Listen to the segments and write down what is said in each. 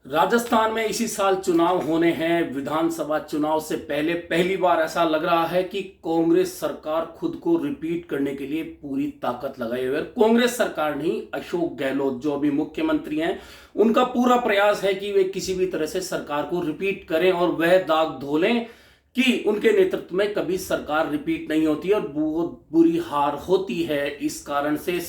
राजस्थान में इसी साल चुनाव होने हैं। विधानसभा चुनाव से पहले पहली बार ऐसा लग रहा है कि कांग्रेस सरकार खुद को रिपीट करने के लिए पूरी ताकत लगाए हुए है। कांग्रेस सरकार नहीं, अशोक गहलोत जो अभी मुख्यमंत्री हैं, उनका पूरा प्रयास है कि वे किसी भी तरह से सरकार को रिपीट करें और वह दाग धो लें कि उनके नेतृत्व में कभी सरकार रिपीट नहीं होती और बहुत बुरी हार होती है। इस कारण से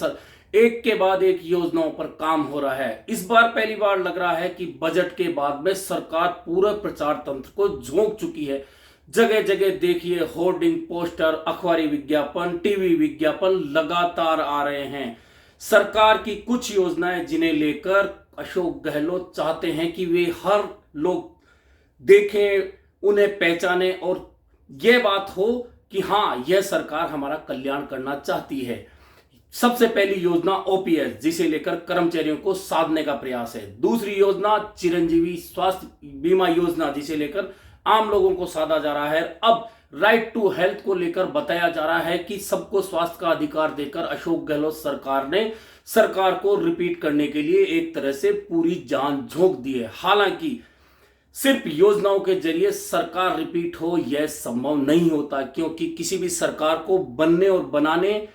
एक के बाद एक योजनाओं पर काम हो रहा है। इस बार पहली बार लग रहा है कि बजट के बाद में सरकार पूरे प्रचार तंत्र को झोंक चुकी है। जगह जगह देखिए होर्डिंग, पोस्टर, अखबारी विज्ञापन, टीवी विज्ञापन लगातार आ रहे हैं। सरकार की कुछ योजनाएं जिन्हें लेकर अशोक गहलोत चाहते हैं कि वे हर लोग देखें, उन्हें पहचाने और यह बात हो कि हां, यह सरकार हमारा कल्याण करना चाहती है। सबसे पहली योजना ओपीएस, जिसे लेकर कर्मचारियों को साधने का प्रयास है। दूसरी योजना चिरंजीवी स्वास्थ्य बीमा योजना, जिसे लेकर आम लोगों को साधा जा रहा है। अब राइट टू हेल्थ को लेकर बताया जा रहा है कि सबको स्वास्थ्य का अधिकार देकर अशोक गहलोत सरकार ने सरकार को रिपीट करने के लिए एक तरह से पूरी जान झोंक दी है। हालांकि सिर्फ योजनाओं के जरिए सरकार रिपीट हो यह संभव नहीं होता, क्योंकि किसी भी सरकार को बनने और बनाने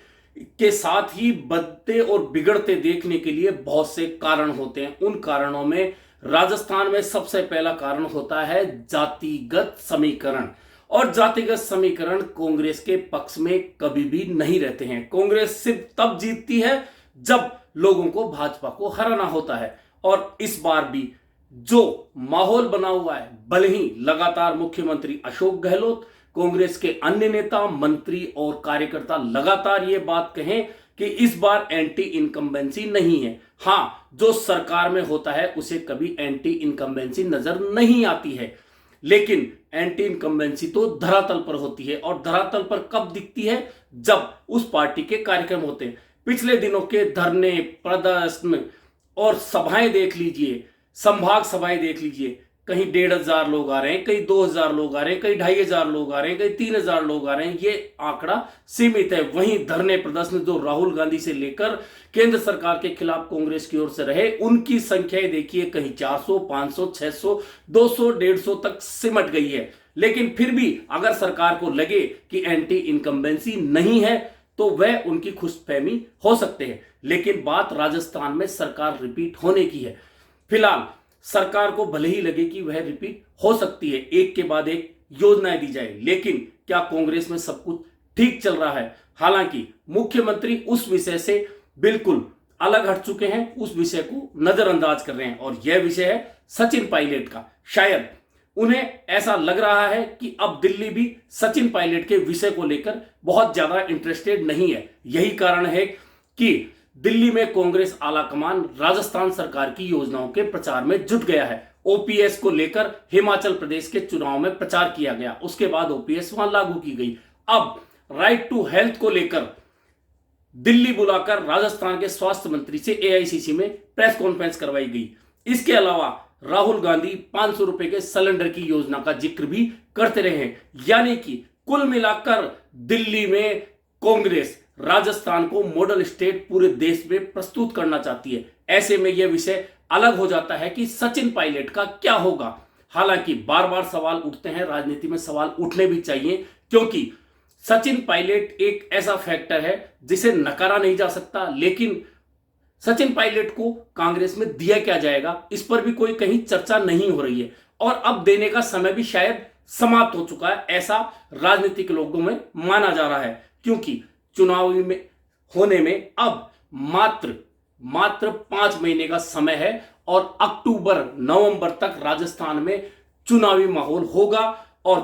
के साथ ही बनते और बिगड़ते देखने के लिए बहुत से कारण होते हैं। उन कारणों में राजस्थान में सबसे पहला कारण होता है जातिगत समीकरण। और जातिगत समीकरण कांग्रेस के पक्ष में कभी भी नहीं रहते हैं। कांग्रेस सिर्फ तब जीतती है जब लोगों को भाजपा को हराना होता है। और इस बार भी जो माहौल बना हुआ है, भले ही लगातार मुख्यमंत्री अशोक गहलोत, कांग्रेस के अन्य नेता, मंत्री और कार्यकर्ता लगातार ये बात कहें कि इस बार एंटी इनकम्बेंसी नहीं है। हां, जो सरकार में होता है उसे कभी एंटी इनकम्बेंसी नजर नहीं आती है, लेकिन एंटी इनकम्बेंसी तो धरातल पर होती है। और धरातल पर कब दिखती है? जब उस पार्टी के कार्यक्रम होते हैं। पिछले दिनों के धरने, प्रदर्शन और सभाएं देख लीजिए, संभाग सभाएं देख लीजिए। कहीं 1,500 लोग आ रहे हैं, कहीं 2,000 लोग आ रहे हैं, कहीं 2,500 लोग आ रहे हैं, कहीं 3,000 लोग आ रहे हैं। ये आंकड़ा सीमित है। वहीं धरने प्रदर्शन जो राहुल गांधी से लेकर केंद्र सरकार के खिलाफ कांग्रेस की ओर से रहे, उनकी संख्याएं देखिए, कहीं 400, 500, 600, 200, 150 तक सिमट गई है। लेकिन फिर भी अगर सरकार को लगे कि एंटी इनकम्बेंसी नहीं है तो वह उनकी खुशफहमी हो सकते हैं। लेकिन बात राजस्थान में सरकार रिपीट होने की है। फिलहाल सरकार को भले ही लगे कि वह रिपीट हो सकती है, एक के बाद एक योजनाएं दी जाए, लेकिन क्या कांग्रेस में सब कुछ ठीक चल रहा है? हालांकि मुख्यमंत्री उस विषय से बिल्कुल अलग हट चुके हैं, उस विषय को नजरअंदाज कर रहे हैं। और यह विषय है सचिन पायलट का। शायद उन्हें ऐसा लग रहा है कि अब दिल्ली भी सचिन पायलट के विषय को लेकर बहुत ज्यादा इंटरेस्टेड नहीं है। यही कारण है कि दिल्ली में कांग्रेस आलाकमान राजस्थान सरकार की योजनाओं के प्रचार में जुट गया है। ओपीएस को लेकर हिमाचल प्रदेश के चुनाव में प्रचार किया गया, उसके बाद ओपीएस वहां लागू की गई। अब राइट टू हेल्थ को लेकर दिल्ली बुलाकर राजस्थान के स्वास्थ्य मंत्री से एआईसीसी में प्रेस कॉन्फ्रेंस करवाई गई। इसके अलावा राहुल गांधी 500 रुपए के सिलेंडर की योजना का जिक्र भी करते रहे। यानी कि कुल मिलाकर दिल्ली में कांग्रेस राजस्थान को मॉडल स्टेट पूरे देश में प्रस्तुत करना चाहती है। ऐसे में यह विषय अलग हो जाता है कि सचिन पायलट का क्या होगा। हालांकि बार बार सवाल उठते हैं, राजनीति में सवाल उठने भी चाहिए, क्योंकि सचिन पायलट एक ऐसा फैक्टर है जिसे नकारा नहीं जा सकता। लेकिन सचिन पायलट को कांग्रेस में दिया क्या जाएगा, इस पर भी कोई कहीं चर्चा नहीं हो रही है। और अब देने का समय भी शायद समाप्त हो चुका है, ऐसा राजनीतिक लोगों में माना जा रहा है। क्योंकि चुनाव में होने में अब मात्र 5 महीने का समय है और अक्टूबर नवंबर तक राजस्थान में चुनावी माहौल होगा और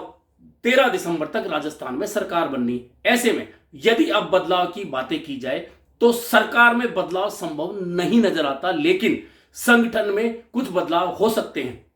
13 दिसंबर तक राजस्थान में सरकार बननी। ऐसे में यदि अब बदलाव की बातें की जाए तो सरकार में बदलाव संभव नहीं नजर आता, लेकिन संगठन में कुछ बदलाव हो सकते हैं।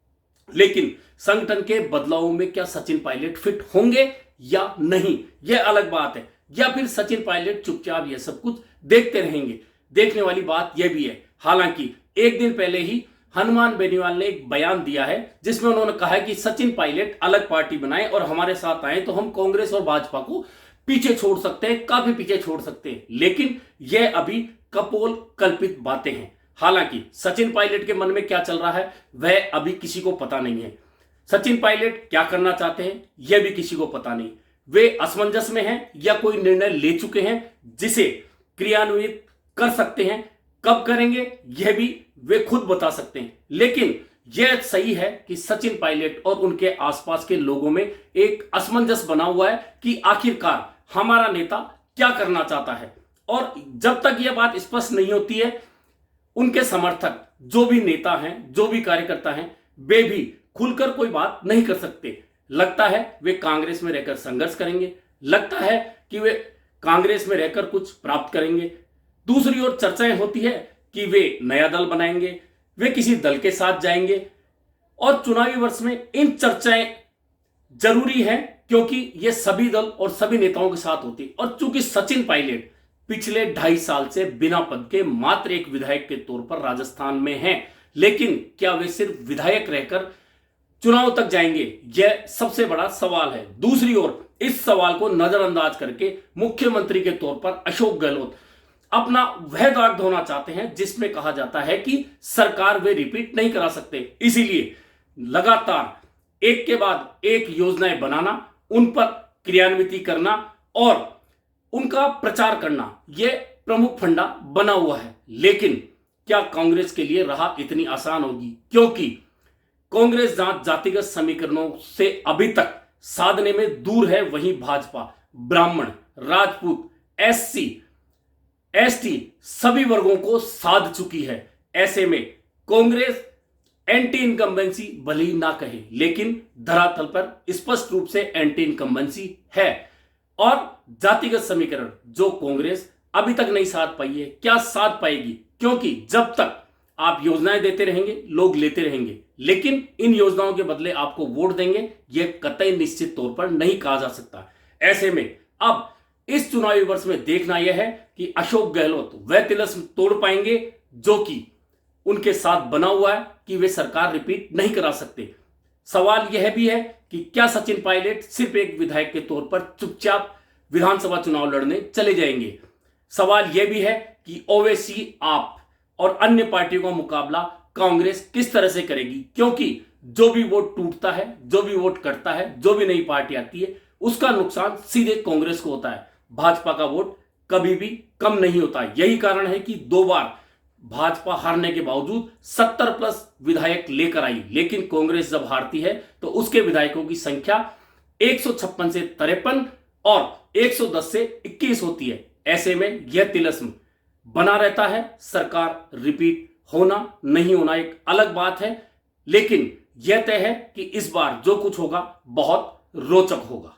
लेकिन संगठन के बदलावों में क्या सचिन पायलट फिट होंगे या नहीं, यह अलग बात है। या फिर सचिन पायलट चुपचाप यह सब कुछ देखते रहेंगे। देखने वाली बात यह भी है। हालांकि एक दिन पहले ही हनुमान बेनीवाल ने एक बयान दिया है जिसमें उन्होंने कहा है कि सचिन पायलट अलग पार्टी बनाए और हमारे साथ आए तो हम कांग्रेस और भाजपा को पीछे छोड़ सकते हैं, काफी पीछे छोड़ सकते हैं। लेकिन यह अभी कपोल कल्पित बातें हैं। हालांकि सचिन पायलट के मन में क्या चल रहा है वह अभी किसी को पता नहीं है। सचिन पायलट क्या करना चाहते हैं यह भी किसी को पता नहीं। वे असमंजस में हैं या कोई निर्णय ले चुके हैं जिसे क्रियान्वित कर सकते हैं। कब करेंगे यह भी वे खुद बता सकते हैं। लेकिन यह सही है कि सचिन पायलट और उनके आसपास के लोगों में एक असमंजस बना हुआ है कि आखिरकार हमारा नेता क्या करना चाहता है। और जब तक यह बात स्पष्ट नहीं होती है, उनके समर्थक जो भी नेता हैं, जो भी कार्यकर्ता हैं, वे भी खुलकर कोई बात नहीं कर सकते। लगता है वे कांग्रेस में रहकर संघर्ष करेंगे, लगता है कि वे कांग्रेस में रहकर कुछ प्राप्त करेंगे। दूसरी ओर चर्चाएं होती है कि वे नया दल बनाएंगे, वे किसी दल के साथ जाएंगे। और चुनावी वर्ष में इन चर्चाएं जरूरी हैं क्योंकि ये सभी दल और सभी नेताओं के साथ होती। और चूंकि सचिन पायलट पिछले 2.5 साल से बिना पद के मात्र एक विधायक के तौर पर राजस्थान में हैं, लेकिन क्या वे सिर्फ विधायक रहकर चुनाव तक जाएंगे, यह सबसे बड़ा सवाल है। दूसरी ओर इस सवाल को नजरअंदाज करके मुख्यमंत्री के तौर पर अशोक गहलोत अपना वह दाग धोना चाहते हैं जिसमें कहा जाता है कि सरकार वे रिपीट नहीं करा सकते। इसीलिए लगातार एक के बाद एक योजनाएं बनाना, उन पर क्रियान्वित करना और उनका प्रचार करना, यह प्रमुख फंडा बना हुआ है। लेकिन क्या कांग्रेस के लिए राह इतनी आसान होगी? क्योंकि कांग्रेस जातिगत समीकरणों से अभी तक साधने में दूर है, वहीं भाजपा ब्राह्मण, राजपूत, एससी, एसटी सभी वर्गों को साध चुकी है। ऐसे में कांग्रेस एंटी इनकम्बेंसी भले ही ना कहे, लेकिन धरातल पर स्पष्ट रूप से एंटी इनकम्बेंसी है। और जातिगत समीकरण जो कांग्रेस अभी तक नहीं साध पाई है, क्या साध पाएगी? क्योंकि जब तक आप योजनाएं देते रहेंगे, लोग लेते रहेंगे, लेकिन इन योजनाओं के बदले आपको वोट देंगे, यह कतई निश्चित तौर पर नहीं कहा जा सकता। ऐसे में अब इस चुनावी वर्ष में देखना यह है कि अशोक गहलोत वह तिलस्म तोड़ पाएंगे जो कि उनके साथ बना हुआ है कि वे सरकार रिपीट नहीं करा सकते। सवाल यह भी है कि क्या सचिन पायलट सिर्फ एक विधायक के तौर पर चुपचाप विधानसभा चुनाव लड़ने चले जाएंगे? सवाल यह भी है कि ओवैसी, आप और अन्य पार्टियों का मुकाबला कांग्रेस किस तरह से करेगी? क्योंकि जो भी वोट टूटता है, जो भी वोट कटता है, जो भी नई पार्टी आती है, उसका नुकसान सीधे कांग्रेस को होता है। भाजपा का वोट कभी भी कम नहीं होता। यही कारण है कि 2 बार भाजपा हारने के बावजूद 70+ विधायक लेकर आई, लेकिन कांग्रेस जब हारती है तो उसके विधायकों की संख्या 156 से 53 और 110 से 21 होती है। ऐसे में यह तिलस्म बना रहता है। सरकार रिपीट होना नहीं होना एक अलग बात है, लेकिन यह तय है कि इस बार जो कुछ होगा बहुत रोचक होगा।